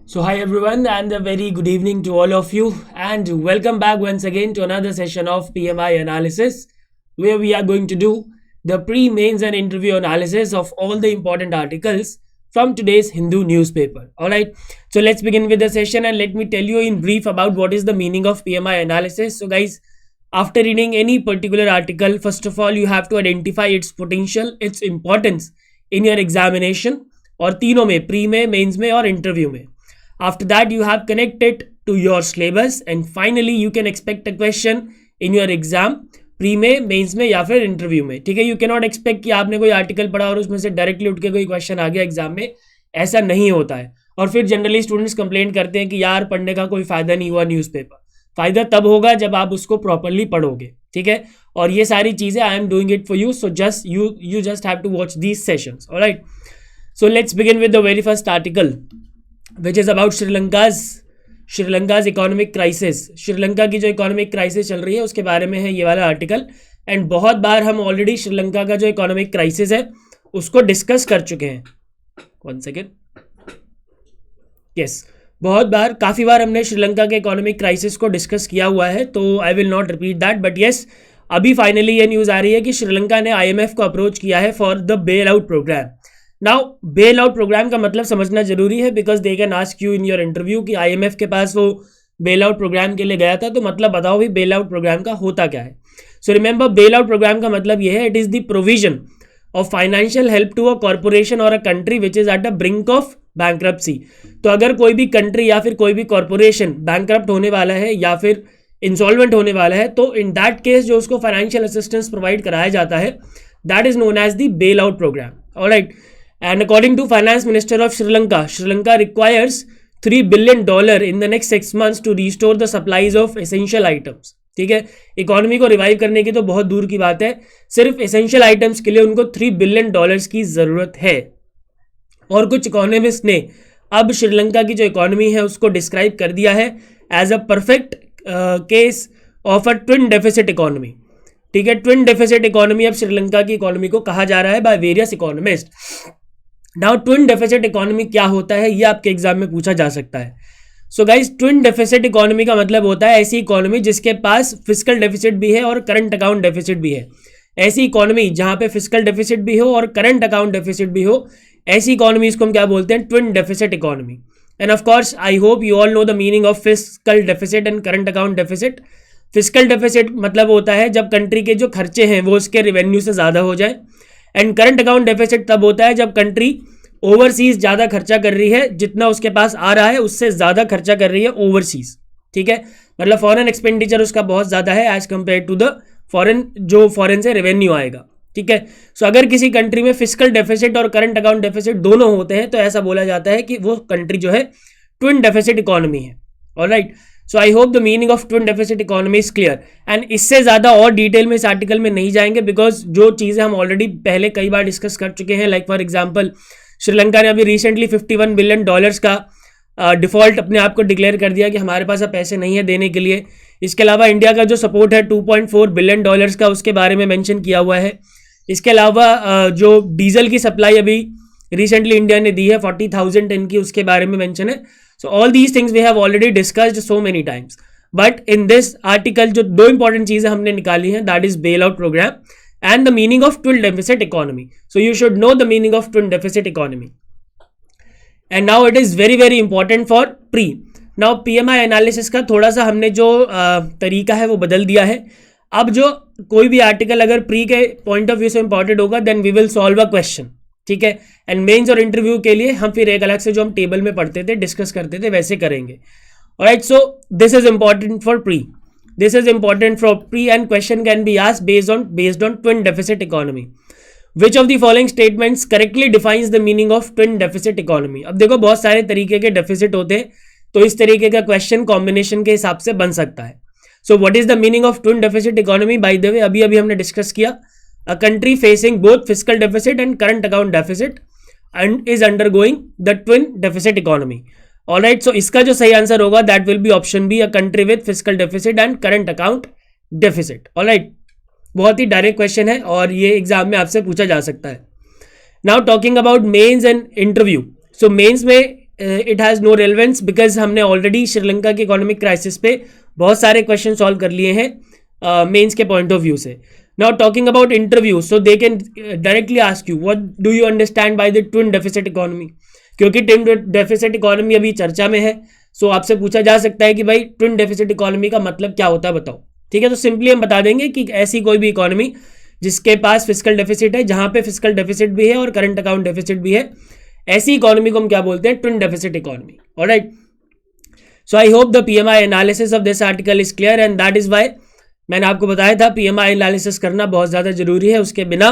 So, hi everyone, and a very good evening to all of you, and welcome back once again to another session of PMI analysis, where we are going to do the pre, mains, and interview analysis of all the important articles from today's Hindu newspaper. Alright, so let's begin with the session, and let me tell you in brief about what is the meaning of PMI analysis. So, guys, after reading any particular article, first of all, you have to identify its potential, its importance in your examination, और तीनों में, pre में, mains में और interview में. After that, you have connected to your syllabus, and finally you can expect a question in your exam, pre में, mains में या फिर इंटरव्यू में. ठीक है, यू कैनॉट एक्सपेक्ट कि आपने कोई आर्टिकल पढ़ा और उसमें से डायरेक्टली उठ के कोई क्वेश्चन आ गया एग्जाम में. ऐसा नहीं होता है. और फिर जनरली स्टूडेंट्स कंप्लेंट करते हैं कि यार पढ़ने का कोई फायदा नहीं हुआ न्यूज़पेपर. फायदा तब होगा जब आप उसको प्रॉपरली पढ़ोगे. ठीक है, और ये सारी चीजें I am doing it for you, so just you just have to watch these sessions. Alright, so let's begin with the very first article which is about Sri Lanka's economic crisis. Sri Lanka की जो इकोनॉमिक क्राइसिस चल रही है उसके बारे में है ये वाला आर्टिकल. एंड बहुत बार हम ऑलरेडी श्रीलंका का जो इकोनॉमिक क्राइसिस है उसको डिस्कस कर चुके हैं. One second. यस, काफ़ी बार हमने श्रीलंका के इकोनॉमिक क्राइसिस को डिस्कस किया हुआ है, तो I will not repeat that. But yes, अभी फाइनली ये न्यूज़ आ रही है कि श्रीलंका ने IMF को अप्रोच किया है for the bail out program. Now bail out programme का मतलब समझना जरूरी है, because they can ask you in your interview कि IMF के पास वो बेल आउट प्रोग्राम के लिए गया था, तो मतलब बताओ भी बेल आउट प्रोग्राम का होता क्या है. So remember, bail out programme का मतलब ये है, it is the provision of financial help to a corporation और a country which is at the brink of bankruptcy. तो अगर कोई भी कंट्री या फिर कोई भी कॉर्पोरेशन बैंक्रप्ट होने वाला है या फिर इंसॉल्वेंट होने वाला है, तो इन दैट केस जो उसको फाइनेंशियल असिस्टेंस प्रोवाइड कराया जाता है, that is known as the bail out program. Alright, and according to finance minister of Sri Lanka requires $3 billion in the next 6 months to restore the supplies of essential items. ठीक है, economy को revive करने की तो बहुत दूर की बात है, सिर्फ एसेंशियल आइटम्स के लिए उनको $3 बिलियन की जरूरत है. और कुछ इकोनॉमिस्ट ने अब श्रीलंका की जो इकोनॉमी है उसको डिस्क्राइब कर दिया है as a perfect case of a twin deficit economy. ठीक है, ट्विन डेफिसिट इकोनॉमी अब श्रीलंका की इकोनॉमी को कहा जा रहा है by various economist. Now twin deficit economy क्या होता है, ये आपके एग्जाम में पूछा जा सकता है. So guys, twin deficit economy का मतलब होता है ऐसी इकोनॉमी जिसके पास फिस्कल डेफिसिट भी है और करंट अकाउंट डेफिसिट भी है. ऐसी इकोनॉमी जहां पे फिस्कल डेफिसिट भी हो और करंट अकाउंट डेफिसिट भी हो, ऐसी इकोनॉमी इसको हम क्या बोलते हैं, twin deficit economy. End of course I hope you all know the meaning of fiscal deficit and current account deficit. Fiscal deficit मतलब होता है जब कंट्री के जो खर्चे हैं वो उसके रेवेन्यू से ज़्यादा हो जाए. एंड करंट अकाउंट डेफिसिट तब होता है जब कंट्री ओवरसीज ज़्यादा खर्चा कर रही है, जितना उसके पास आ रहा है उससे ज़्यादा खर्चा कर रही है ओवरसीज. ठीक है, मतलब फॉरेन एक्सपेंडिचर उसका बहुत ज़्यादा है as compare to the foreign से रेवेन्यू आएगा. ठीक है, सो अगर किसी कंट्री में फिस्कल डेफिसिट और करंट अकाउंट डेफिसिट दोनों होते हैं तो ऐसा बोला जाता है कि वो कंट्री जो है ट्विन डेफिसिट इकोनॉमी है. Alright, so I hope the meaning of twin deficit economy is clear. And इससे ज़्यादा और डिटेल में इस आर्टिकल में नहीं जाएंगे, बिकॉज जो चीज़ें हम ऑलरेडी पहले कई बार डिस्कस कर चुके हैं, लाइक फॉर एग्जाम्पल श्रीलंका ने अभी रिसेंटली $51 बिलियन का डिफॉल्ट अपने आप को डिक्लेयर कर दिया कि हमारे पास अब पैसे नहीं है देने के लिए. इसके अलावा इंडिया का जो सपोर्ट है $2.4 बिलियन का, उसके बारे में मेंशन किया हुआ है. इसके अलावा जो डीजल की सप्लाई अभी रिसेंटली इंडिया ने दी है 40,000 टन की, उसके बारे में मेंशन है. So all these things we have already discussed so many times. But in this article जो दो इंपॉर्टेंट चीज़ें हमने निकाली हैं, that is bail out program and the meaning of twin deficit economy. So you should know the meaning of twin deficit economy. And now it is very very important for pre. Now PMI analysis का थोड़ा सा हमने जो तरीका है वो बदल दिया है. अब जो कोई भी आर्टिकल अगर प्री के पॉइंट ऑफ व्यू से इंपॉर्टेंट होगा, then we will solve a question. ठीक है, एंड मेंस और इंटरव्यू के लिए हम फिर एक अलग से जो हम टेबल में पढ़ते थे, डिस्कस करते थे, वैसे करेंगे. Alright, so this is important for pre. This is important for pre, and question can be asked based on twin deficit economy. Which of the following statements correctly defines the meaning of twin deficit economy? अब देखो बहुत सारे तरीके के deficit होते हैं, तो इस तरीके का क्वेश्चन कॉम्बिनेशन के हिसाब से बन सकता है. So what is the meaning of twin deficit economy? By the way अभी हमने डिस्कस किया, a country facing both fiscal deficit and current account deficit and is undergoing the twin deficit economy. Alright, so इसका जो सही answer होगा that will be option B, a country with fiscal deficit and current account deficit. Alright, बहुत ही direct question है और ये exam में आपसे पूछा जा सकता है. Now talking about mains and interview. So mains में it has no relevance because हमने ऑलरेडी श्रीलंका की इकोनॉमिक क्राइसिस पे बहुत सारे क्वेश्चन सॉल्व कर लिए हैं मेंस के पॉइंट ऑफ व्यू से. Now talking about interview, so they can directly ask you what do you understand by the twin deficit economy, क्योंकि ट्विन डेफिसिट इकोनॉमी अभी चर्चा में है. सो आपसे पूछा जा सकता है कि भाई ट्विन डेफिसिट इकोनॉमी का मतलब क्या होता है बताओ. ठीक है, तो सिंपली हम बता देंगे कि ऐसी कोई भी इकोनॉमी जिसके पास फिस्कल डेफिसिट है, जहां पे फिस्कल डेफिसिट भी है और करंट अकाउंट डेफिसिट भी है, ऐसी इकोनॉमी को हम क्या बोलते हैं, twin deficit economy. Alright, so I hope the PMI analysis of this article is clear and that is why मैंने आपको बताया था पीएमआई एनालिसिस करना बहुत ज़्यादा जरूरी है, उसके बिना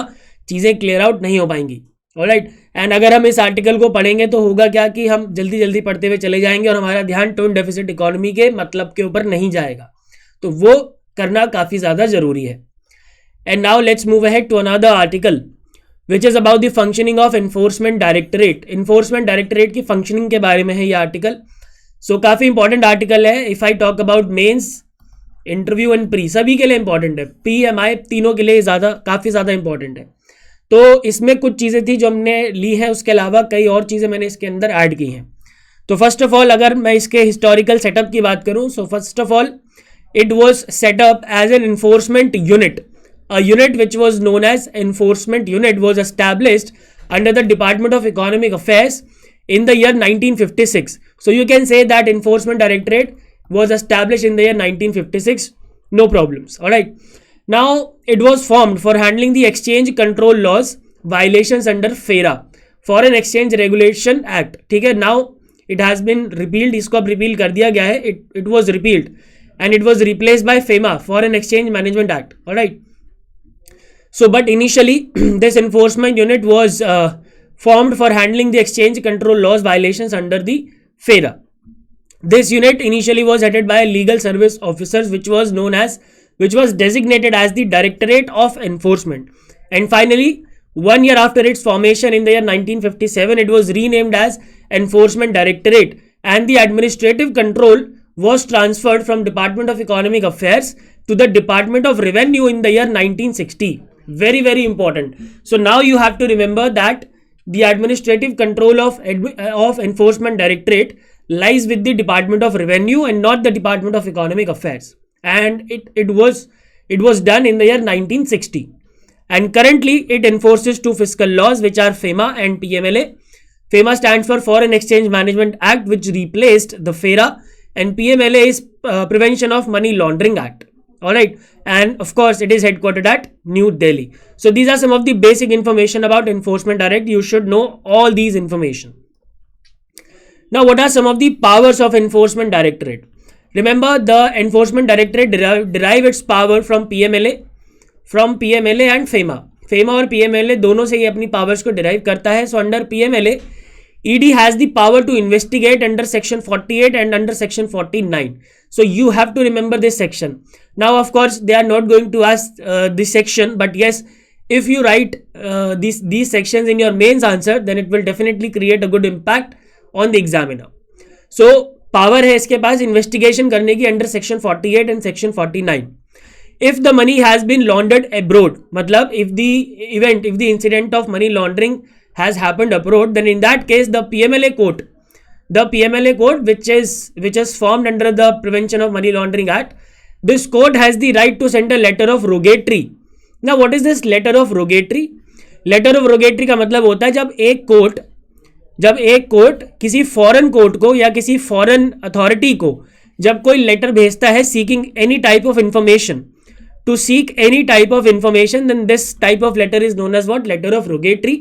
चीज़ें क्लियर आउट नहीं हो पाएंगी. ऑलराइट, एंड अगर हम इस आर्टिकल को पढ़ेंगे तो होगा क्या कि हम जल्दी जल्दी पढ़ते हुए चले जाएंगे और हमारा ध्यान ट्विन डेफिसिट इकोनॉमी के मतलब के ऊपर नहीं जाएगा, तो वो करना काफ़ी ज़्यादा जरूरी है. And now let's move ahead to another article which is about the functioning of enforcement directorate. Enforcement directorate की फंक्शनिंग के बारे में है ये आर्टिकल. सो काफ़ी इंपॉर्टेंट आर्टिकल है. If I talk about mains, interview and pre, सभी के लिए इंपॉर्टेंट है. पीएमआई तीनों के लिए काफ़ी ज़्यादा इंपॉर्टेंट है. तो इसमें कुछ चीज़ें थी जो हमने ली हैं, उसके अलावा कई और चीज़ें मैंने इसके अंदर ऐड की हैं. तो फर्स्ट ऑफ ऑल अगर मैं इसके हिस्टोरिकल सेटअप की बात करूं, so first of all it was setup as an enforcement unit. A unit which was known as enforcement unit was established under the Department of Economic Affairs in the year 1956. So you can say that Enforcement Directorate was established in the year 1956. No problems. All right. Now it was formed for handling the exchange control laws violations under FERA, Foreign Exchange Regulation Act. ठीक है. Now it has been repealed. इसको अब repeal कर दिया गया है. It was repealed and it was replaced by FEMA, Foreign Exchange Management Act. All right. So, but initially this enforcement unit was formed for handling the exchange control laws violations under the FERA. This unit initially was headed by a legal service officers which was designated as the Directorate of Enforcement. And finally, 1 year after its formation in the year 1957, it was renamed as Enforcement Directorate and the administrative control was transferred from Department of Economic Affairs to the Department of Revenue in the year 1960. Very, very important. So now you have to remember that the administrative control of Enforcement Directorate lies with the Department of Revenue and not the Department of Economic Affairs. And it was done in the year 1960. And currently it enforces two fiscal laws which are FEMA and PMLA. FEMA stands for Foreign Exchange Management Act, which replaced the FERA, and PMLA is Prevention of Money Laundering Act. All right, and of course it is headquartered at New Delhi. So these are some of the basic information about Enforcement Direct. You should know all these information. Now what are some of the powers of Enforcement Directorate? Remember, the Enforcement Directorate derive its power from PMLA and FEMA. FEMA और PMLA दोनों से ये अपनी powers को derive करता है. So under PMLA, ED has the power to investigate under section 48 and under section 49. So you have to remember this section. Now of course they are not going to ask this section, but yes, if you write these sections in your mains answer, then it will definitely create a good impact on the examiner. So power है इसके पास investigation करने की under section 48 and section 49. If the money has been laundered abroad, मतलब if the incident of money laundering has happened abroad, then in that case the PMLA court which is formed under the Prevention of Money Laundering Act, this court has the right to send a letter of rogatory. Now what is this letter of rogatory? Letter of rogatory का मतलब होता है जब एक court किसी foreign court को या किसी फॉरेन अथॉरिटी को जब कोई लेटर भेजता है seeking any type of information, to seek any type of information, then this type of letter is known as what? Letter of rogatory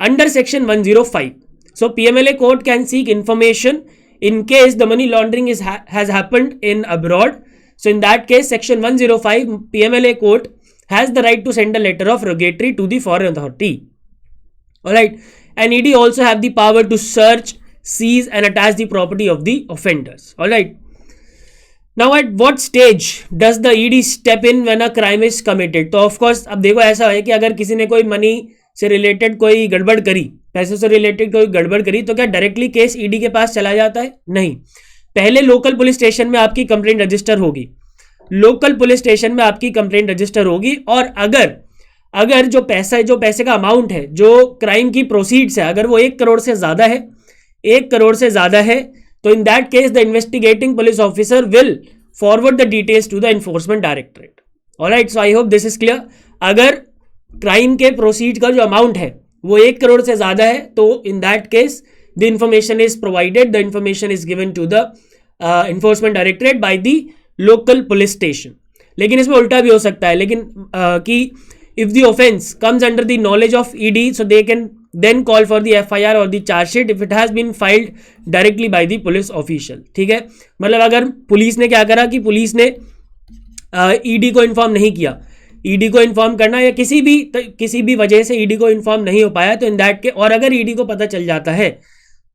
under section 105. So PMLA court can seek information in case the money laundering has happened in abroad. So in that case, section 105 PMLA court has the right to send a letter of rogatory to the foreign authority. Alright, and ED also have the power to search, seize and attach the property of the offenders. Alright. Now at what stage does the ED step in when a crime is committed? तो of course अब देखो ऐसा है कि अगर किसी ने कोई मनी से रिलेटेड कोई गड़बड़ करी, पैसों से रिलेटेड कोई गड़बड़ करी, तो क्या डायरेक्टली केस ईडी के पास चला जाता है? नहीं, पहले लोकल पुलिस स्टेशन में आपकी कंप्लेंट रजिस्टर होगी. लोकल पुलिस स्टेशन में आपकी कंप्लेंट रजिस्टर होगी और अगर जो पैसे का अमाउंट है, जो क्राइम की प्रोसीड्स है, अगर वो 1 करोड़ से ज़्यादा है, 1 करोड़ से ज़्यादा है तो in that case the investigating police officer will forward the details to the enforcement directorate. Alright, so I hope this is clear. अगर क्राइम के प्रोसीड का जो अमाउंट है वो 1 करोड़ से ज़्यादा है तो in that case the information is provided, the information is given to the enforcement directorate by the local police station. लेकिन इसमें उल्टा भी हो सकता है, लेकिन कि if the offence comes under the knowledge of ED so they can then call for the FIR और the chargesheet if it has been filed directly by the police official. ठीक है, मतलब अगर पुलिस ने क्या करा कि पुलिस ने ईडी को इन्फॉर्म नहीं किया, ईडी को इन्फॉर्म करना या किसी भी वजह से ईडी को इन्फॉर्म नहीं हो पाया तो इन दैट के, और अगर ईडी को पता चल जाता है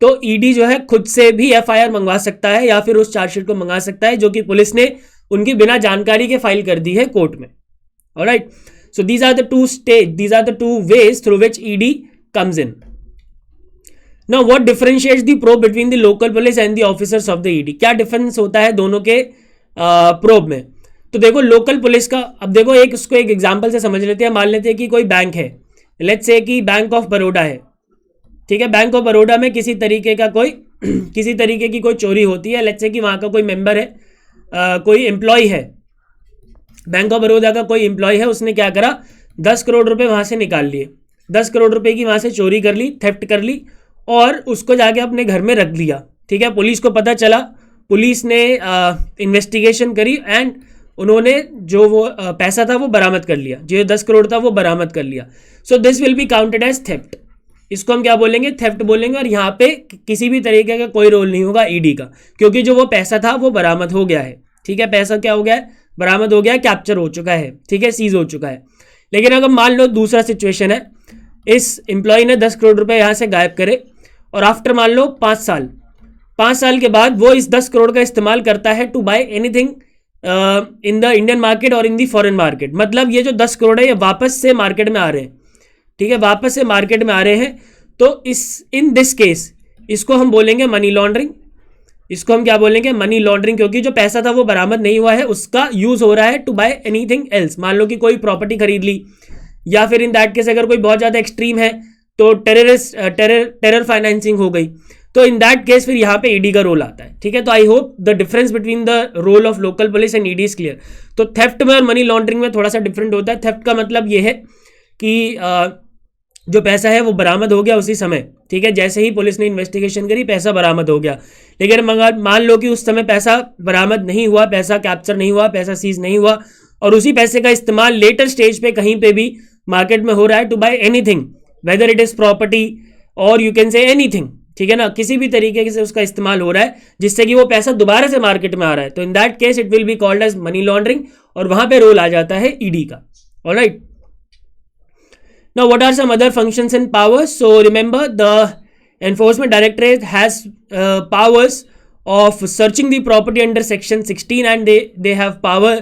तो ईडी जो है खुद से भी FIR मंगवा सकता है या फिर उस चार्जशीट को मंगा सकता है जो कि पुलिस ने उनकी बिना जानकारी के फाइल कर दी है कोर्ट में। Alright, so these are the two ways through which ED comes in. Now what differentiates the probe between the local police and the officers of the ED? क्या डिफरेंस होता है दोनों के प्रोब में? तो देखो लोकल पुलिस का, अब देखो उसको एक एग्जांपल से समझ लेते हैं। मान लेते हैं कि कोई बैंक है, लेट्स से कि बैंक ऑफ बड़ौदा है। ठीक है, बैंक ऑफ बड़ौदा में किसी तरीके की कोई चोरी होती है। लेट्स से कि वहाँ का कोई मेंबर है, कोई एम्प्लॉय है, बैंक ऑफ बड़ौदा का कोई एम्प्लॉय है, उसने क्या करा 10 करोड़ रुपए वहाँ से निकाल लिए, 10 करोड़ रुपए की वहाँ से चोरी कर ली, थेफ्ट कर ली और उसको जाके अपने घर में रख लिया। ठीक है, पुलिस को पता चला, पुलिस ने इन्वेस्टिगेशन करी एंड उन्होंने जो वो पैसा था वो बरामद कर लिया, जो 10 करोड़ था वो बरामद कर लिया। So this will be counted as theft. इसको हम क्या बोलेंगे? थेफ्ट बोलेंगे। और यहाँ पे किसी भी तरीके का कोई रोल नहीं होगा ईडी का, क्योंकि जो वो पैसा था वो बरामद हो गया है। ठीक है, पैसा क्या हो गया है? बरामद हो गया है, कैप्चर हो चुका है। ठीक है, सीज हो चुका है। लेकिन अगर मान लो दूसरा सिचुएशन है, इस एम्प्लॉय ने 10 करोड़ रुपए यहाँ से गायब करे और आफ्टर मान लो 5 साल के बाद वो इस 10 करोड़ का इस्तेमाल करता है to buy anything in the Indian market और इन दी फॉरेन मार्केट। मतलब ये जो 10 करोड़ है ये वापस से मार्केट में आ रहे हैं। ठीक है, वापस से मार्केट में आ रहे हैं तो इन दिस केस इसको हम बोलेंगे मनी लॉन्ड्रिंग। इसको हम क्या बोलेंगे? मनी लॉन्ड्रिंग, क्योंकि जो पैसा था वो बरामद नहीं हुआ है, उसका यूज हो रहा है टू बाय एनीथिंग एल्स। मान लो कि कोई प्रॉपर्टी खरीद ली, या फिर इन दैट केस अगर कोई बहुत ज़्यादा एक्सट्रीम है तो टेरर फाइनेंसिंग हो गई, तो इन दैट केस फिर यहाँ पे ईडी का रोल आता है। ठीक है, तो I hope the difference between the role of local police and ED is clear. तो थेफ्ट में और मनी लॉन्ड्रिंग में थोड़ा सा डिफरेंट होता है। थेफ्ट का मतलब ये है कि जो पैसा है वो बरामद हो गया उसी समय। ठीक है, जैसे ही पुलिस ने इन्वेस्टिगेशन करी पैसा बरामद हो गया। लेकिन मान लो कि उस समय पैसा बरामद नहीं हुआ, पैसा कैप्चर नहीं हुआ, पैसा सीज नहीं हुआ और उसी पैसे का इस्तेमाल लेटर स्टेज पे कहीं पे भी मार्केट में हो रहा है to buy anything, whether it is property और यू कैन से एनीथिंग। ठीक है ना, किसी भी तरीके से उसका इस्तेमाल हो रहा है जिससे कि वो पैसा दोबारा से मार्केट में आ रहा है, तो in that case it will be called as money laundering और वहां पे रोल आ जाता है ईडी का। Alright, now what are some other functions and powers? So remember the enforcement directorate has powers of searching the property under section 16 and they have power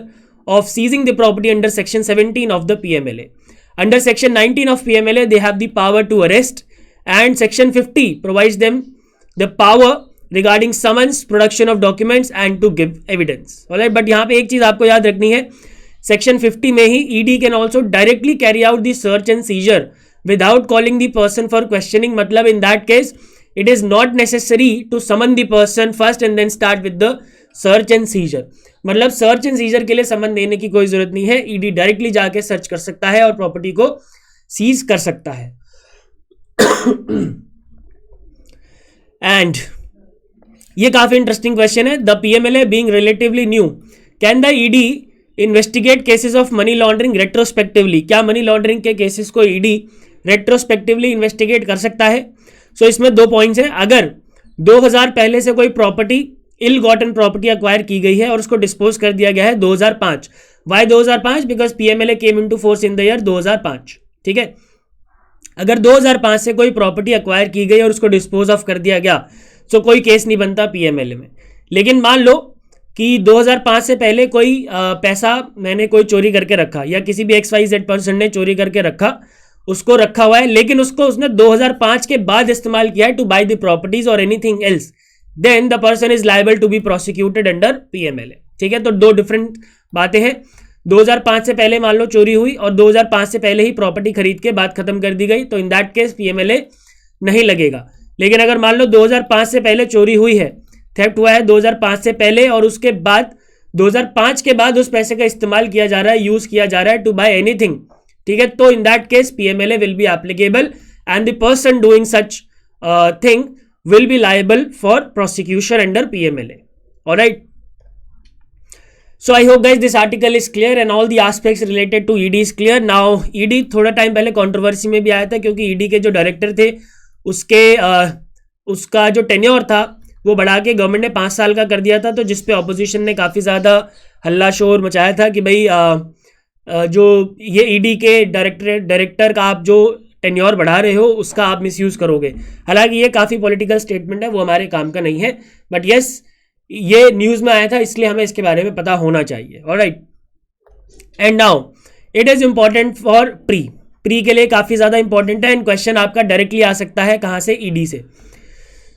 of seizing the property under section 17 of the PMLA. Under section 19 of PMLA they have the power to arrest and section 50 provides them the power regarding summons, production of documents and to give evidence. Alright, but यहाँ पे एक चीज आपको याद रखनी है, section 50 में ही ED can also directly carry out the search and seizure without calling the person for questioning. मतलब in that case it is not necessary to summon the person first and then start with the search and seizure. मतलब search and seizure के लिए समन देने की कोई जरूरत नहीं है, ईडी डायरेक्टली जाके सर्च कर सकता है और प्रॉपर्टी को सीज कर सकता है। एंड ये काफी इंटरेस्टिंग क्वेश्चन है। The PMLA being relatively new, can the ED investigate cases of money laundering retrospectively? क्या मनी लॉन्ड्रिंग के केसेस को ईडी रेट्रोस्पेक्टिवली इन्वेस्टिगेट कर सकता है? सो इसमें 2 पॉइंट्स हैं। अगर 2000 पहले से कोई प्रॉपर्टी इल गॉटन प्रॉपर्टी अक्वायर की गई है और उसको डिस्पोज कर दिया गया है 2005, why 2005? Because PMLA came into force in the year 2005। ठीक है, अगर 2005 से कोई प्रॉपर्टी अक्वायर की गई और उसको डिस्पोज ऑफ कर दिया गया तो कोई केस नहीं बनता पीएमएलए में। लेकिन मान लो कि 2005 से पहले कोई पैसा मैंने कोई चोरी करके रखा या किसी भी XYZ पर्सन ने चोरी करके रखा, उसको रखा हुआ है, लेकिन उसको उसने 2005 के बाद इस्तेमाल किया है टू बाय द प्रॉपर्टीज और anything else, then the person is liable to be prosecuted under PMLA. ठीक है, तो 2 डिफरेंट बातें हैं। 2005 से पहले मान लो चोरी हुई और 2005 से पहले ही प्रॉपर्टी खरीद के बात खत्म कर दी गई, तो इन दैट केस पीएमएलए नहीं लगेगा। लेकिन अगर मान लो 2005 से पहले चोरी हुई है, थेफ्ट हुआ है 2005 से पहले, और उसके बाद 2005 के बाद उस पैसे का इस्तेमाल किया जा रहा है, यूज किया जा रहा है टू बाय एनीथिंग, ठीक है, तो in that case PMLA will be applicable and the person doing such thing will be liable for prosecution under PMLA. All right. So I hope guys this article is clear and all the aspects related to ED is clear. Now ED थोड़ा time पहले controversy में भी आया था क्योंकि ED के जो director थे उसका जो टेन्योर था वो बढ़ा के गवर्नमेंट ने 5 साल का कर दिया था, तो जिसपे ऑपोजिशन ने काफ़ी ज़्यादा हल्ला शोर मचाया था कि भाई जो ये ED के डायरेक्टर का आप जो टेन्योर बढ़ा रहे हो उसका आप मिसयूज करोगे। हालांकि ये काफ़ी पॉलिटिकल स्टेटमेंट है, वो हमारे काम का नहीं है, बट यस ये न्यूज़ में आया था इसलिए हमें इसके बारे में पता होना चाहिए। Alright, and now it is important for pre के लिए काफ़ी ज़्यादा इंपॉर्टेंट है, एंड क्वेश्चन आपका डायरेक्टली आ सकता है कहाँ से, ईडी से।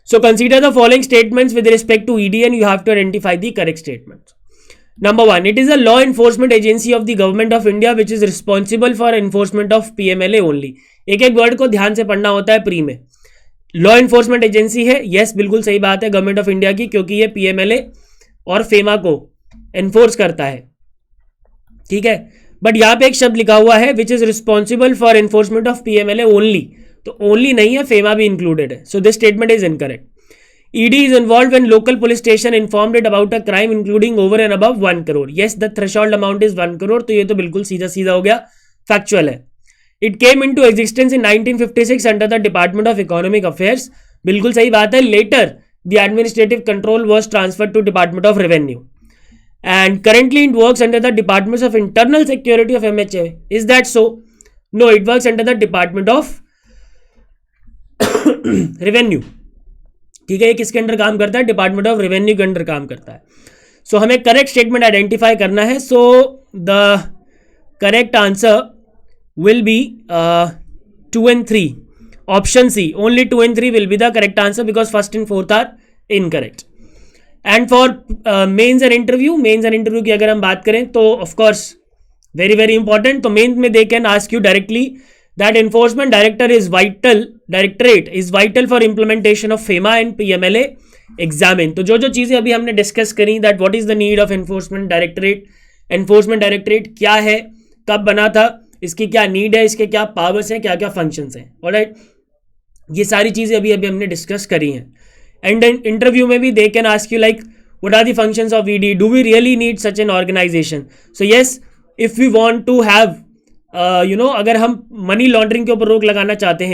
So consider the following statements with respect to ED and you have to identify the correct statements. Number 1, it is a law enforcement agency of the government of India which is responsible for enforcement of PMLA only. एक एक word को ध्यान से पढ़ना होता है pre में। Law enforcement agency है, यस बिल्कुल सही बात है, गवर्नमेंट ऑफ इंडिया की, क्योंकि ये पीएमएलए और फेमा को एनफोर्स करता है, ठीक है। बट यहाँ पे एक शब्द लिखा हुआ है which is responsible for enforcement of PMLA only, तो ओनली नहीं है, फेमा भी इंक्लूडेड है, so this statement is incorrect. ED is involved when local police station informed it about a crime including over and above 1 crore. Yes, the threshold amount is 1 crore, तो ये तो बिल्कुल सीधा सीधा हो गया, फैक्चुअल है। It came into existence in 1956 under the Department of Economic Affairs. बिल्कुल सही बात है। Later, the administrative control was transferred to Department of Revenue. And currently it works under the Departments of Internal Security of MHA. Is that so? No, it works under the Department of Revenue. ठीक है, ये किसके under काम करता है, department of revenue के under काम करता है। सो हमें करेक्ट स्टेटमेंट आइडेंटिफाई करना है। So the correct answer will be 2 and 3, option C, only 2 and 3 will be the correct answer because first and fourth are incorrect. And for mains and interview की अगर हम बात करें तो ऑफकोर्स वेरी वेरी इंपॉर्टेंट, तो mains में they can ask you directly that enforcement directorate is vital for implementation of FEMA and PMLA examine. तो जो चीज़ें अभी हमने डिस्कस करी, that what is the need of enforcement directorate क्या है, कब बना था, इसकी क्या नीड है, इसके क्या पावर्स हैं, क्या क्या फंक्शंस हैं, ऑलराइट, ये सारी चीज़ें अभी हमने डिस्कस करी हैं। एंड इंटरव्यू में भी दे can ask you like what are the functions of ED, do we really need such an organization? So yes, if we want to have अगर हम मनी लॉन्ड्रिंग के ऊपर रोक लगाना चाहते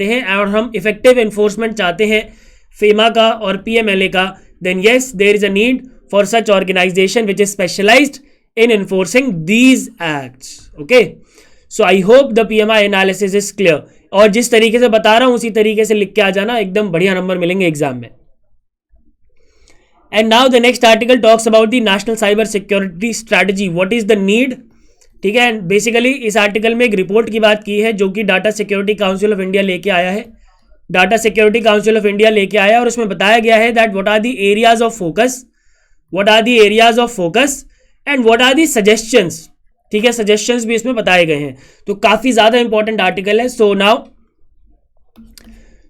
हैं, और हम इफेक्टिव एनफोर्समेंट चाहते हैं फेमा का और पीएमएलए का, then yes there is a need for such organization which is specialized in enforcing these acts. Okay, so I hope the PMI analysis is clear, और जिस तरीके से बता रहा हूं उसी तरीके से लिख के आ जाना, एकदम बढ़िया नंबर मिलेंगे एग्जाम में। And now the next article talks about the national cyber security strategy. What is the need? ठीक है, बेसिकली इस आर्टिकल में एक रिपोर्ट की बात की है जो कि data security council of India लेके आया है, और उसमें बताया गया है that what are the areas of focus and what are the suggestions. ठीक है, सजेशंस भी इसमें बताए गए हैं, तो काफी ज्यादा इंपॉर्टेंट आर्टिकल है। सो नाउ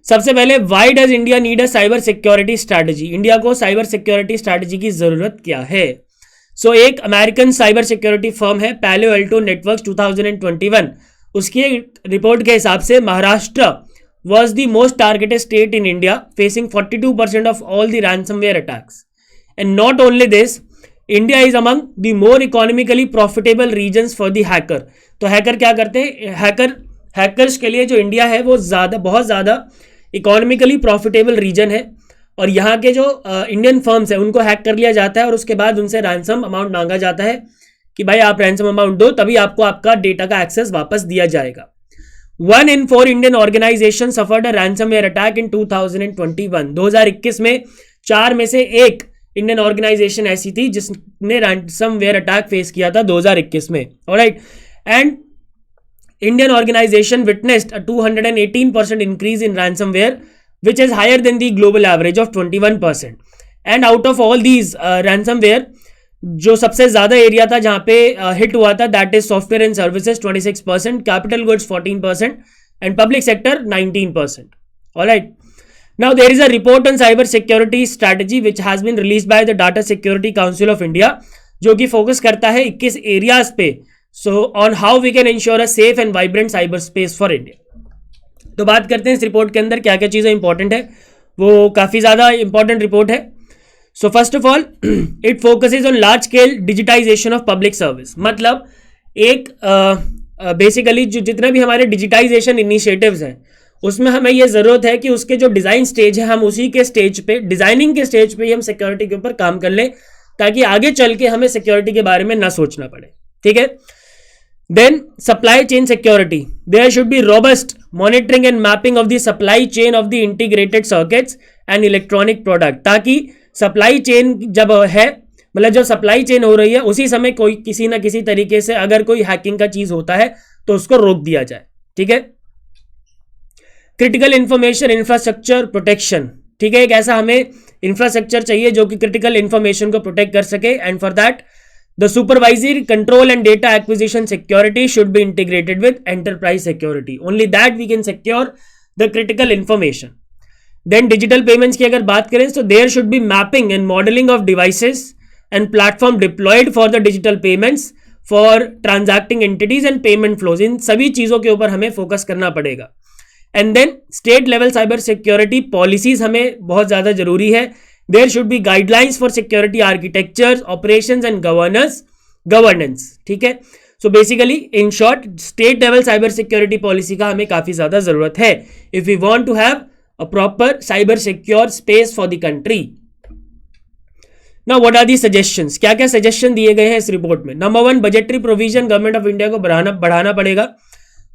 सबसे पहले why does India need a cyber security strategy, India को साइबर सिक्योरिटी स्ट्रैटेजी की जरूरत क्या है। सो एक अमेरिकन साइबर सिक्योरिटी फर्म है पैलो एल्टो नेटवर्क्स 2021, उसकी रिपोर्ट के हिसाब से Maharashtra was the most targeted state in India, facing 42% of all the ransomware attacks. And not only this, India is among the more economically profitable regions for the hacker. तो hacker क्या करते हैं, hackers के लिए जो इंडिया है वो बहुत ज़्यादा इकोनॉमिकली प्रॉफिटेबल रीजन है, और यहाँ के जो इंडियन फर्म्स हैं उनको हैक कर लिया जाता है और उसके बाद उनसे रैंसम अमाउंट मांगा जाता है कि भाई आप रैंसम अमाउंट दो तभी आपको आपका डेटा का एक्सेस वापस दिया जाएगा। 1 in 4 Indian organization suffered a ransomware attack in 2021। 2021 में 4 में से 1 इंडियन ऑर्गेनाइजेशन ऐसी थी जिसने रैंसमवेयर अटैक फेस किया था 2021 में। Alright, and Indian organization witnessed a 218% increase in ransomware, which is higher than the global average of 21%. And out of all these ransomware, जो सबसे ज़्यादा एरिया था जहाँ पे हिट हुआ था, that is software and services 26%, capital goods 14%, and public sector 19%. All right. Now there is a report on cyber security strategy which has been released by the Data Security Council of India, जो कि focus करता है 21 areas पे, so on how we can ensure a safe and vibrant cyber space for India. तो बात करते हैं इस रिपोर्ट के अंदर क्या क्या चीज़ें इंपॉर्टेंट है, वो काफ़ी ज़्यादा इंपॉर्टेंट रिपोर्ट है। So first of all it focuses on large scale digitization of public service, मतलब एक बेसिकली जो जितना भी हमारे डिजिटाइजेशन इनिशिएटिव्स हैं उसमें हमें ये ज़रूरत है कि उसके जो डिज़ाइन स्टेज है हम उसी के स्टेज पे, डिज़ाइनिंग के स्टेज पे ही हम सिक्योरिटी के ऊपर काम कर लें, ताकि आगे चल के हमें सिक्योरिटी के बारे में ना सोचना पड़े। ठीक है। Then supply chain security, there should be robust monitoring and mapping of the supply chain of the integrated circuits and electronic product, ताकि सप्लाई चेन जब है, मतलब जब सप्लाई चेन हो रही है उसी समय कोई किसी ना किसी तरीके से अगर कोई हैकिंग का चीज होता है तो उसको रोक दिया जाए। ठीक है। क्रिटिकल इंफॉर्मेशन इंफ्रास्ट्रक्चर प्रोटेक्शन, ठीक है, एक ऐसा हमें इंफ्रास्ट्रक्चर चाहिए जो कि क्रिटिकल इंफॉर्मेशन को प्रोटेक्ट कर सके, and for that the supervisory control and data acquisition security should be integrated with enterprise security, only that we can secure the critical information. Then digital payments की अगर बात करें तो there should be mapping and modelling of devices and platform deployed for the digital payments for transacting entities and payment flows, इन सभी चीज़ों के ऊपर हमें फोकस करना पड़ेगा। And then state level cyber security policies हमें बहुत ज़्यादा जरूरी है। There should be guidelines for security architectures, operations and governance. ठीक है। So basically in short state level cyber security policy का हमें काफ़ी ज़्यादा ज़रूरत है if we want to have a proper cyber secure space for the country. Now what are the suggestions, क्या क्या सजेशन दिए गए हैं इस रिपोर्ट में। Number 1, budgetary provision government of India को बढ़ाना पड़ेगा।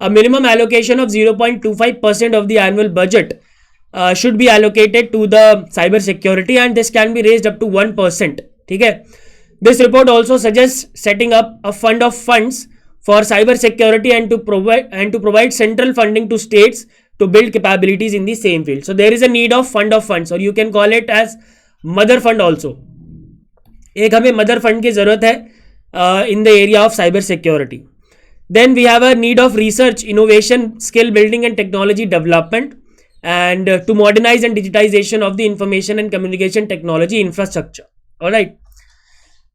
A minimum allocation of 0.25% of the annual budget should be allocated to the cyber security and this can be raised up to 1%. ठीक है। This report also suggests setting up a fund of funds for cyber security and to provide central funding to states to build capabilities in the same field. So there is a need of funds or you can call it as mother fund also. एक हमें mother fund की जरूरत है in the area of cyber security. Then we have a need of research, innovation, skill building and technology development and to modernize and digitization of the information and communication technology infrastructure. All right.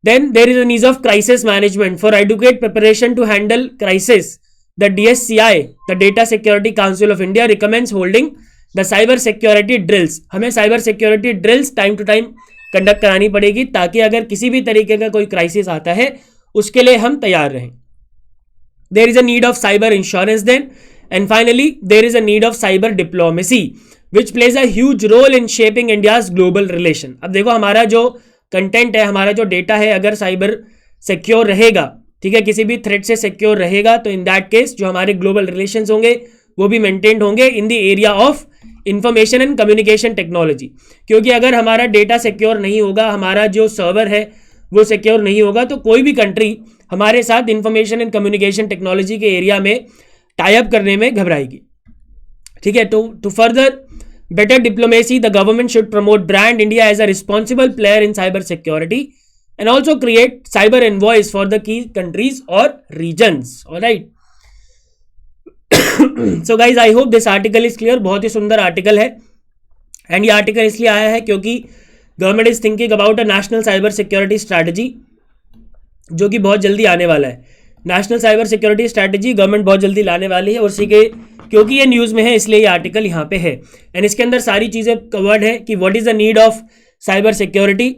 Then there is a need of crisis management for adequate preparation to handle crisis. The DSCI, the Data Security Council of India recommends holding the cyber security drills. हमें cyber security drills time to time conduct करानी पड़ेगी ताकि अगर किसी भी तरीके का कोई क्राइसिस आता है उसके लिए हम तैयार रहें। There is a need of cyber insurance then, and finally there is a need of cyber diplomacy which plays a huge role in shaping India's global relation. अब देखो हमारा जो कंटेंट है, हमारा जो डेटा है, अगर साइबर सिक्योर रहेगा, ठीक है, किसी भी थ्रेट से सिक्योर रहेगा, तो इन दैट केस जो हमारे ग्लोबल रिलेशंस होंगे वो भी मेंटेन्ड होंगे in the area of information and communication technology. क्योंकि अगर हमारा डेटा सिक्योर नहीं होगा, हमारा जो सर्वर है वो सिक्योर नहीं होगा, तो कोई भी कंट्री हमारे साथ इंफॉर्मेशन एंड कम्युनिकेशन टेक्नोलॉजी के एरिया में टाई अप करने में घबराएगी। ठीक है। To further better diplomacy the government should promote brand India as a responsible player in cyber security and also create cyber envoys for the key countries और regions. Alright. So guys I hope this article is clear. बहुत ही सुंदर article है and ये article इसलिए आया है क्योंकि government is thinking about a national cyber security strategy जो कि बहुत जल्दी आने वाला है। National cyber security strategy government बहुत जल्दी लाने वाली है और उसी के क्योंकि ये न्यूज़ में है इसलिए ये आर्टिकल यहाँ पे है एंड इसके अंदर सारी चीज़ें कवर्ड है कि what is the need of cyber security,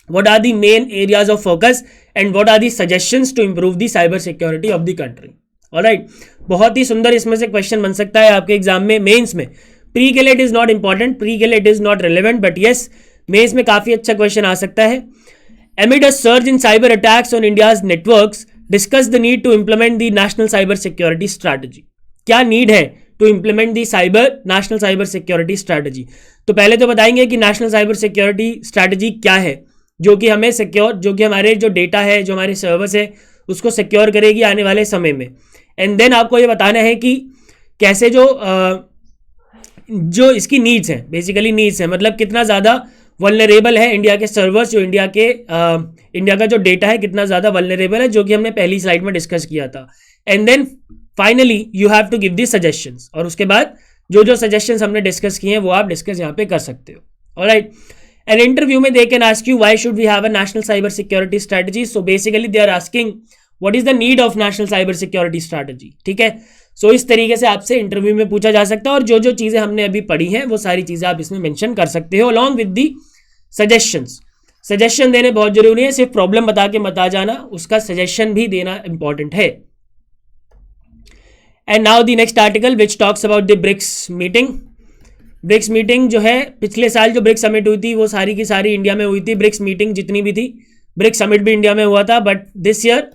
what are the main areas of focus and what are the suggestions to improve the cyber security of the country. Alright. बहुत ही सुंदर इसमें से क्वेश्चन बन सकता है आपके एग्जाम में, मेंस में। प्री के लिए it is not important, pre के लिए it is not relevant, but yes mains में काफ़ी अच्छा क्वेश्चन आ सकता है। Amid a surge in cyber attacks on India's networks, discuss the need to implement the national cyber security strategy. क्या need है to implement the national cyber security strategy? तो पहले तो बताएंगे कि नेशनल साइबर सिक्योरिटी स्ट्रैटेजी क्या है जो कि हमें सिक्योर, जो कि हमारे जो डेटा है, जो हमारे सर्वर्स है, उसको सिक्योर करेगी आने वाले समय में। एंड देन आपको ये बताना है कि कैसे जो इसकी नीड्स हैं, बेसिकली नीड्स हैं, मतलब कितना ज़्यादा वल्नरेबल है इंडिया के सर्वर्स, जो इंडिया का जो डेटा है कितना ज़्यादा वल्नरेबल है, जो कि हमने पहली स्लाइड में डिस्कस किया था. And then finally you have to give the suggestions, और उसके बाद जो जो सजेशंस हमने डिस्कस किए हैं वो आप डिस्कस यहाँ पे कर सकते हो. ऑलराइट. एन इंटरव्यू में they can ask you why should we have a national cyber security strategy. So basically they are asking what is the need of national cyber security strategy. ठीक है. सो इस तरीके से आपसे इंटरव्यू में पूछा जा सकता है, और जो जो चीज़ें हमने अभी पढ़ी हैं वो सारी चीज़ें आप इसमें मेंशन कर सकते हो along with the suggestions. Suggestion देने बहुत जरूरी है, सिर्फ प्रॉब्लम बता के मत आ जाना, उसका सजेशन भी देना इंपॉर्टेंट है. And now the next article which talks about the BRICS meeting. BRICS meeting जो है, पिछले साल जो ब्रिक्स समिट हुई थी वो सारी की सारी इंडिया में हुई थी. ब्रिक्स मीटिंग जितनी भी थी, ब्रिक्स समिट भी इंडिया में हुआ था. But this year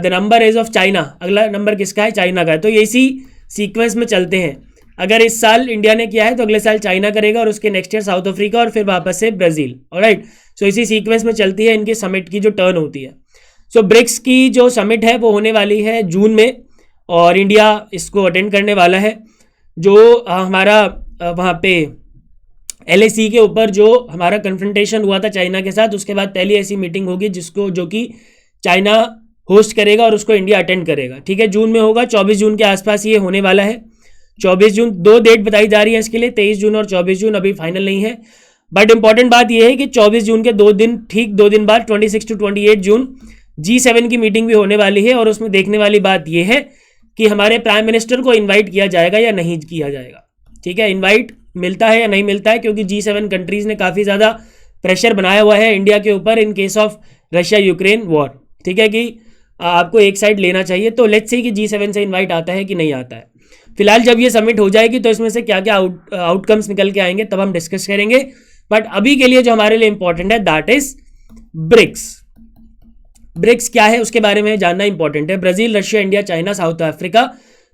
the number is of China. अगला नंबर किसका है? चाइना का है. तो ये इसी सीक्वेंस में चलते हैं. अगर इस साल इंडिया ने किया है तो अगले साल चाइना करेगा, और उसके नेक्स्ट ईयर साउथ अफ्रीका, और फिर वापस से ब्राज़ील. ऑलराइट. सो इसी सीक्वेंस में चलती है इनकी समिट की जो टर्न होती है. सो ब्रिक्स की जो समिट है वो होने वाली है जून में, और इंडिया इसको अटेंड करने वाला है. जो हमारा वहाँ पे LAC के ऊपर जो हमारा कन्फ्रंटेशन हुआ था चाइना के साथ, उसके बाद पहली ऐसी मीटिंग होगी जो कि चाइना होस्ट करेगा और उसको इंडिया अटेंड करेगा. ठीक है. जून में होगा, 24 जून के आसपास ये होने वाला है. 24 जून, 2 डेट बताई जा रही है इसके लिए, 23 जून और 24 जून, अभी फाइनल नहीं है. बट इंपॉर्टेंट बात यह है कि 24 जून के 2 दिन, ठीक 2 दिन बाद 26 to 28 जून G7 की मीटिंग भी होने वाली है. और उसमें देखने वाली बात यह है कि हमारे प्राइम मिनिस्टर को इन्वाइट किया जाएगा या नहीं किया जाएगा. ठीक है. इन्वाइट मिलता है या नहीं मिलता है, क्योंकि G7 कंट्रीज ने काफ़ी ज़्यादा प्रेशर बनाया हुआ है इंडिया के ऊपर in case of Russia Ukraine war. ठीक है, कि आपको एक साइड लेना चाहिए. तो लेट्स सी कि G7 से इन्वाइट आता है कि नहीं आता है. फिलहाल जब ये समिट हो जाएगी तो इसमें से क्या क्या आउटकम्स निकल के आएंगे तब हम डिस्कस करेंगे. बट अभी के लिए जो हमारे लिए इंपॉर्टेंट है दैट इज ब्रिक्स. ब्रिक्स क्या है उसके बारे में जानना इंपॉर्टेंट है. Brazil, Russia, India, China, south Africa.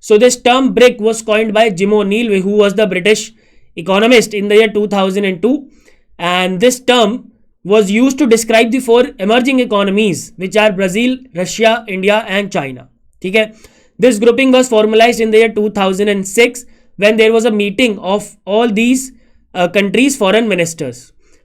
So this term brick was coined bye gym ओ'नील, who was the British economist in the year 2002, and this term was used to describe the 4 emerging economies which are Brazil, Russia, India and China. ठीक है. This grouping was formalized in the year 2006 when there was a meeting of all these countries' foreign ministers.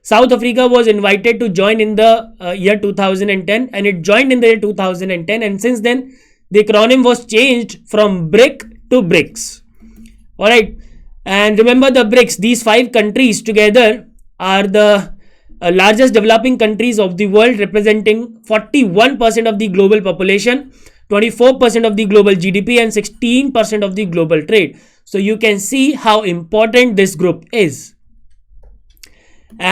South Africa was invited to join in the year 2010, and it joined in the year 2010, and since then the acronym was changed from BRIC to BRICS. Alright. And remember the BRICS, these 5 countries together are the largest developing countries of the world, representing 41% of the global population, 24% of the global GDP and 16% of the global trade. So you can see how important this group is.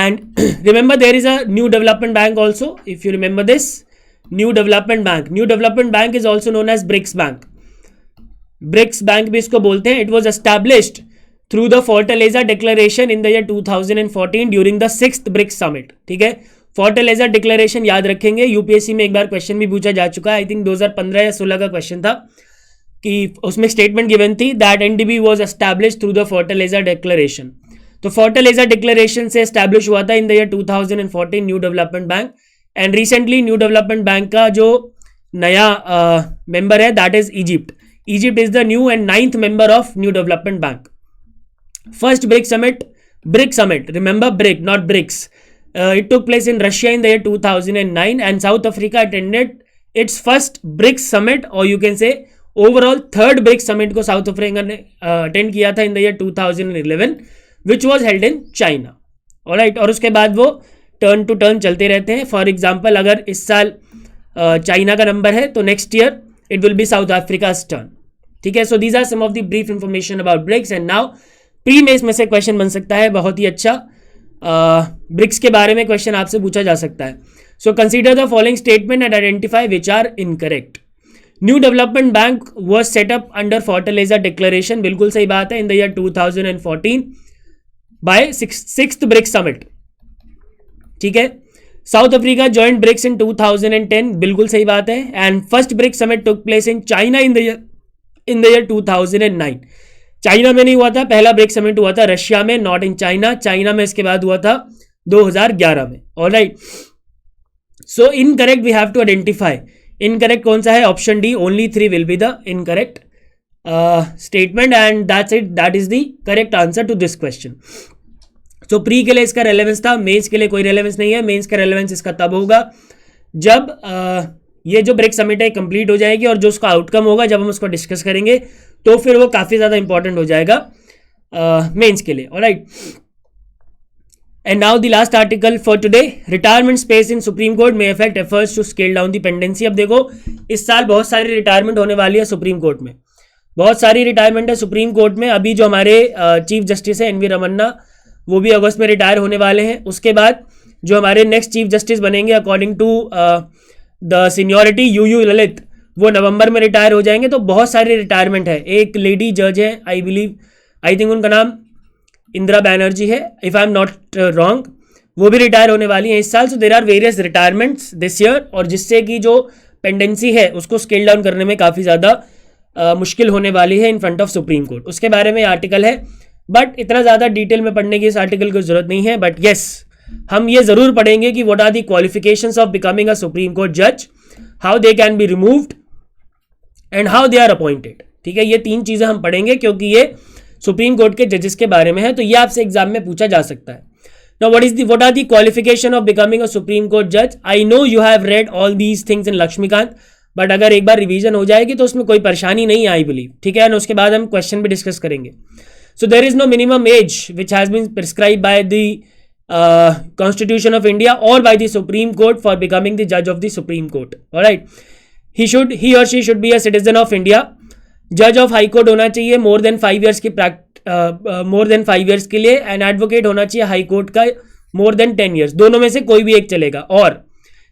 And remember there is a new development bank also. If you remember this, new development bank is also known as BRICS bank. BRICS bank भी इसको बोलते हैं. It was established through the Fortaleza Declaration in the year 2014 during the 6th BRICS Summit. ठीक है. Fortaleza Declaration याद रखेंगे, UPSC में एक बार क्वेश्चन भी पूछा जा चुका है. आई थिंक 2015 या 16 का क्वेश्चन था, कि उसमें स्टेटमेंट गिवन थी that NDB was established through the Fortaleza Declaration. तो Fortaleza Declaration से एस्टैब्लिश हुआ था इन the year 2014 new Development bank. And recently new Development bank का जो नया मेंबर है that is Egypt. Egypt is the new and 9th member of new Development bank. First BRIC summit, remember BRIC, not BRICS. It took place in Russia in the year 2009, and South Africa attended its first BRICS summit, or you can say overall 3rd BRICS summit को south Africa ने attend किया था इन the year 2011, which was held in China. Alright. और उसके बाद वो turn to turn चलते रहते हैं. फॉर एग्जाम्पल अगर इस साल चाइना का नंबर है तो next year it will be South Africa's turn. ठीक है. So these are some of the brief information about BRICS. And now pre में इसमें से क्वेश्चन बन सकता है बहुत ही अच्छा. ब्रिक्स के बारे में क्वेश्चन आपसे पूछा जा सकता है. So consider the following statement and identify which are incorrect. New Development Bank was set up under Fortaleza Declaration. बिल्कुल सही बात है. In the year 2014 by 6th BRICS summit. ठीक है. South Africa joint BRICS in 2010. बिल्कुल सही बात है. And first BRICS summit took place in China in the year 2009. China में नहीं हुआ था. पहला ब्रिक्स समिट हुआ था रशिया में, नॉट इन चाइना. चाइना में इसके बाद हुआ था 2011 में. Alright. So incorrect we have to identify. Incorrect कौन सा है? Option D, only 3 will be the incorrect statement, and that's it. That is the correct answer to this question. तो प्री के लिए इसका रेलेवेंस था, मेंस के लिए कोई रेलेवेंस नहीं है। मेंस का रेलेवेंस इसका तब होगा जब ये जो ब्रिक्स समिट है कंप्लीट हो जाएगी और जो उसका आउटकम होगा जब हम उसको डिस्कस करेंगे तो फिर वो काफ़ी ज़्यादा इंपॉर्टेंट हो जाएगा मेंस के लिए। Alright, and now the last article for today, retirement space in Supreme Court may affect efforts to scale down the pendency. अब देखो इस साल बहुत सारी रिटायरमेंट होने वाली है सुप्रीम कोर्ट में, बहुत सारी रिटायरमेंट है सुप्रीम कोर्ट में। अभी जो हमारे चीफ जस्टिस है एनवी रमन्ना, वो भी अगस्त में रिटायर होने वाले हैं। उसके बाद जो हमारे नेक्स्ट चीफ जस्टिस बनेंगे according to the seniority U Lalit, वो नवंबर में रिटायर हो जाएंगे। तो बहुत सारी रिटायरमेंट है। एक लेडी जज है, आई थिंक उनका नाम इंदिरा बैनर्जी है, if I am not wrong, वो भी रिटायर होने वाली हैं इस साल। So there are various retirements this year, और जिससे कि जो पेंडेंसी है उसको स्केल डाउन करने में काफ़ी ज़्यादा मुश्किल होने वाली है in front of supreme court. उसके बारे में आर्टिकल है, बट इतना ज़्यादा डिटेल में पढ़ने की इस आर्टिकल की जरूरत नहीं है। बट येस, हम ये ज़रूर पढ़ेंगे कि what are the qualifications of becoming a Supreme Court जज, how they can be removed and how they are appointed. ठीक है, ये 3 चीज़ें हम पढ़ेंगे क्योंकि ये सुप्रीम कोर्ट के जजेस के बारे में है, तो ये आपसे एग्जाम में पूछा जा सकता है। Now what are the qualification of becoming a Supreme Court judge? I know you have read all these things in Lakshmikant, but अगर एक बार रिवीजन हो जाएगी तो उसमें कोई परेशानी नहीं आई बिलीव। ठीक है, ना उसके बाद हम क्वेश्चन भी डिस्कस करेंगे। So there is no minimum age which has been prescribe by the constitution of India और by the supreme court for becoming the जज of the supreme court. Alright, he और she should be a citizen of India. जज of high court होना चाहिए more than 5 years की more than 5 years के लिए, and advocate होना चाहिए हाई कोर्ट का मोर देन 10 ईयर्स, दोनों में से कोई भी एक चलेगा। और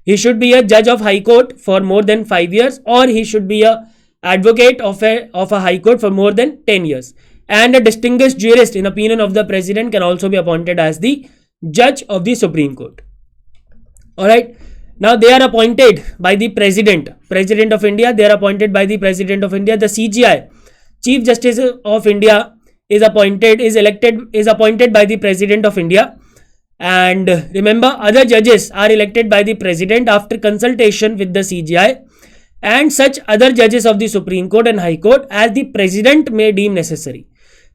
he should be a judge of high court for more than 5 years, or he should be a advocate of a high court for more than 10 years, and a distinguished jurist in opinion of the president can also be appointed as the judge of the Supreme Court. All right, now they are appointed by the president of India. They are appointed by the president of India. The CJI, Chief Justice of India, is appointed by the president of India. And remember, other judges are elected by the president after consultation with the CJI and such other judges of the Supreme Court and High Court as the president may deem necessary.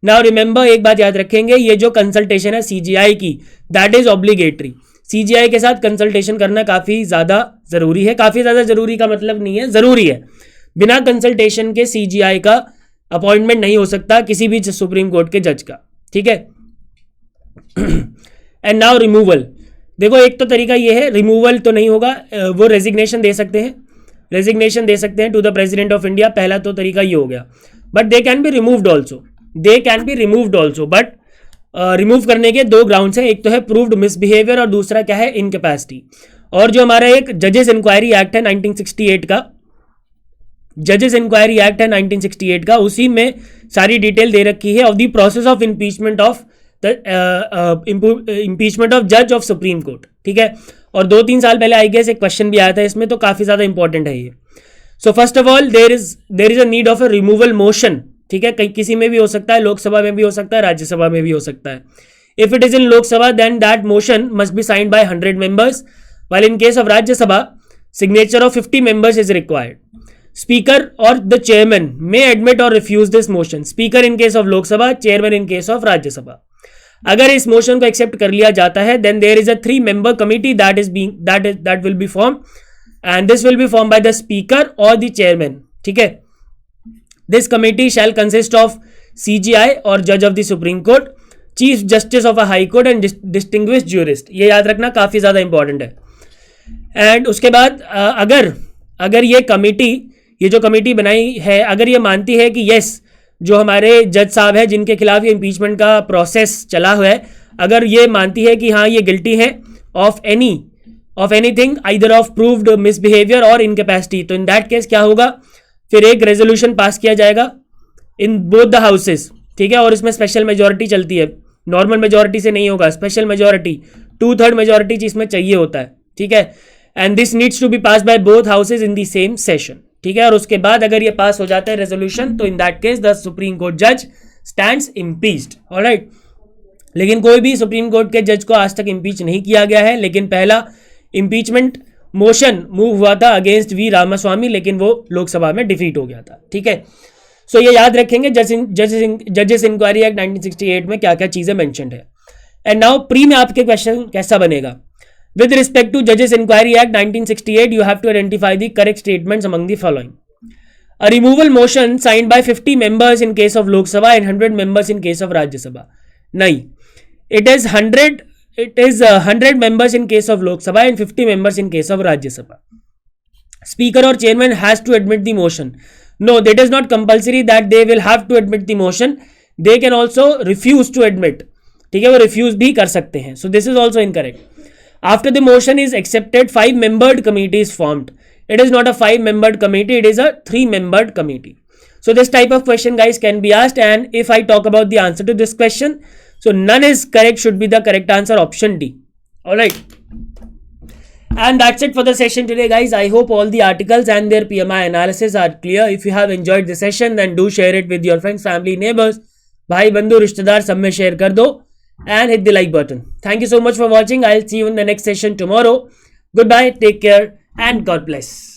Now remember, एक बात याद रखेंगे, ये जो consultation है CJI की, that is obligatory. CJI के साथ कंसल्टेशन करना काफ़ी ज़्यादा ज़रूरी है। काफ़ी ज़्यादा ज़रूरी का मतलब नहीं है, ज़रूरी है। बिना कंसल्टेशन के CJI का अपॉइंटमेंट नहीं हो सकता किसी भी सुप्रीम कोर्ट के जज का। ठीक है, एंड नाउ रिमूवल। देखो एक तो तरीका ये है, रिमूवल तो नहीं होगा, वो रेजिग्नेशन दे सकते हैं to the president of India. पहला तो तरीका ये हो गया, but they can be removed also. But remove करने के 2 ग्राउंड्स हैं, एक तो है प्रूव्ड मिसबिहेवियर और दूसरा क्या है, इनकैपेसिटी। और जो हमारा एक जजेस इंक्वायरी एक्ट है 1968 का, उसी में सारी डिटेल दे रखी है of the process of impeachment of impeachment of जज ऑफ सुप्रीम कोर्ट। ठीक है, और 2-3 साल पहले आई गेस एक क्वेश्चन भी आया था इसमें, तो काफी ज्यादा इंपॉर्टेंट है ये। So first of all there is a need of a removal motion. ठीक है, किसी में भी हो सकता है, लोकसभा में भी हो सकता है, राज्यसभा में भी हो सकता है। If it is in Lok Sabha then that motion must be signed by 100 members, while in case of Rajya Sabha signature of 50 members is required. Speaker or the chairman may admit or refuse this motion. Speaker in case of Lok Sabha, chairman in case of Rajya Sabha. अगर इस motion को accept कर लिया जाता है then there is a 3-member committee that will be formed, and this will be formed by the speaker or the chairman. ठीक है, this committee shall consist of CJI or judge of the Supreme Court, chief justice of a high court and distinguished jurist. ये याद रखना काफी ज्यादा important है। And उसके बाद अगर ये जो कमेटी बनाई है, अगर ये मानती है कि यस जो हमारे जज साहब है जिनके खिलाफ ये इम्पीचमेंट का प्रोसेस चला हुआ है, अगर ये मानती है कि हाँ ये गिल्टी है of anything either of proved misbehaviour और इनकैपेसिटी, तो इन दैट केस क्या होगा, फिर एक रेजोल्यूशन पास किया जाएगा इन बोथ द हाउसेस। ठीक है, और इसमें स्पेशल मेजोरिटी चलती है, नॉर्मल मेजोरिटी से नहीं होगा, स्पेशल मेजोरिटी 2/3 मेजोरिटी जिसमें चाहिए होता है। ठीक है, and this needs to be pass by both houses in the same session. ठीक है, और उसके बाद अगर ये पास हो जाता है रेजोल्यूशन, तो in that case the supreme Court जज स्टैंड्स इम्पीच्ड। ऑलराइट, लेकिन कोई भी सुप्रीम कोर्ट के जज को आज तक इम्पीच नहीं किया गया है, लेकिन पहला इम्पीचमेंट मोशन मूव हुआ था अगेंस्ट वी रामास्वामी, लेकिन वो लोकसभा में डिफीट हो गया था। ठीक है, सो ये याद रखेंगे जजेस इंक्वायरी एक्ट 1968 में क्या क्या चीजें मेंशन्ड है। एंड नाउ प्री में आपके क्वेश्चन कैसा बनेगा? विद रिस्पेक्ट टू जजेस inquiry act 1968 you have to identify the correct statements among the following. A removal motion signed by 50 members in case of Lok Sabha and 100 members in case of Rajya Sabha. नहीं, it is 100 members in case of Lok Sabha and 50 members in case of Rajya Sabha. Speaker or chairman has to admit the motion. No, that is not compulsory that they will have to admit the motion. They can also refuse to admit. ठीक है, वो refuse भी कर सकते हैं. So this is also incorrect. After the motion is accepted, 5-membered committee is formed. It is not a 5-membered committee, it is a 3-membered committee. So this type of question guys can be asked, and if I talk about the answer to this question, so none is correct, should be the correct answer, option D. Alright. And that's it for the session today guys. I hope all the articles and their PMI analysis are clear. If you have enjoyed the session, then do share it with your friends, family, neighbors, भाई बंधु रिश्तेदार सब में share कर दो, and hit the like button. Thank you so much for watching. I'll see you in the next session tomorrow. Goodbye, take care, and God bless.